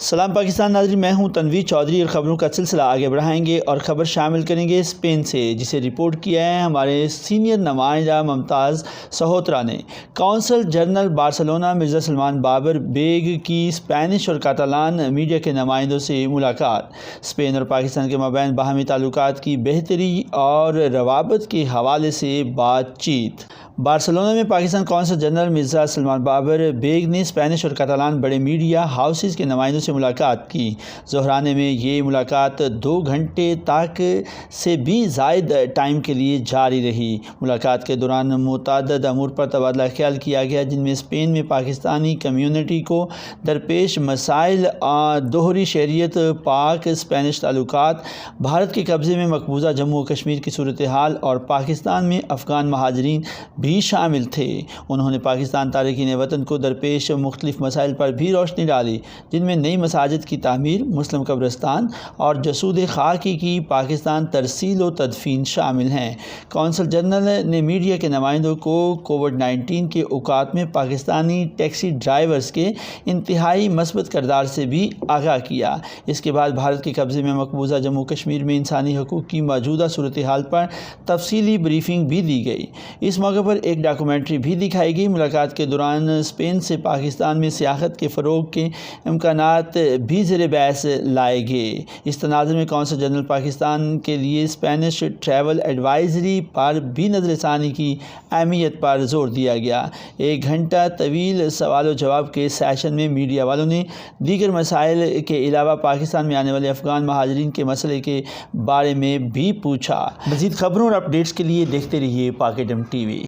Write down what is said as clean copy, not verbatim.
سلام پاکستان ناظرین، میں ہوں تنویر چودھری اور خبروں کا سلسلہ آگے بڑھائیں گے اور خبر شامل کریں گے اسپین سے، جسے رپورٹ کیا ہے ہمارے سینئر نمائندہ ممتاز سہوترا نے۔ Consul general Barcelona Mirza Salman Babar Baig کی اسپینش اور کاتالان میڈیا کے نمائندوں سے ملاقات۔ اسپین اور پاکستان کے مابین باہمی تعلقات کی بہتری اور روابط کے حوالے سے بات چیت۔ بارسلونا میں پاکستان کونسل جنرل مرزا سلمان بابر بیگ نے اسپینش اور کاتالان بڑے میڈیا ہاؤسز کے نمائندوں سے ملاقات کی۔ ظہرانے میں یہ ملاقات 2 گھنٹے تک سے بھی زائد ٹائم کے لیے جاری رہی۔ ملاقات کے دوران متعدد امور پر تبادلہ خیال کیا گیا، جن میں اسپین میں پاکستانی کمیونٹی کو درپیش مسائل، دوہری شہریت، پاک اسپینش تعلقات، بھارت کے قبضے میں مقبوضہ جموں و کشمیر کی صورتحال اور پاکستان میں افغان مہاجرین بھی شامل تھے۔ انہوں نے پاکستان تارکین وطن کو درپیش مختلف مسائل پر بھی روشنی ڈالی، جن میں نئی مساجد کی تعمیر، مسلم قبرستان اور جسود خاکی کی پاکستان ترسیل و تدفین شامل ہیں۔ کونسل جنرل نے میڈیا کے نمائندوں کو کووڈ-19 کے اوقات میں پاکستانی ٹیکسی ڈرائیورز کے انتہائی مثبت کردار سے بھی آگاہ کیا۔ اس کے بعد بھارت کے قبضے میں مقبوضہ جموں کشمیر میں انسانی حقوق کی موجودہ صورتحال پر تفصیلی بریفنگ بھی دی گئی۔ اس موقع پر ایک ڈاکومنٹری بھی دکھائی گئی۔ ملاقات کے دوران اسپین سے پاکستان میں سیاحت کے فروغ کے امکانات بھی زیر بحث لائے گئے۔ اس تناظر میں کونسل جنرل پاکستان کے لیے اسپینش ٹریول ایڈوائزری پر بھی نظر ثانی کی اہمیت پر زور دیا گیا۔ 1 گھنٹہ طویل سوال و جواب کے سیشن میں میڈیا والوں نے دیگر مسائل کے علاوہ پاکستان میں آنے والے افغان مہاجرین کے مسئلے کے بارے میں بھی پوچھا۔ مزید خبروں اور اپڈیٹس کے لیے دیکھتے رہیے پاک ایڈم ٹی وی۔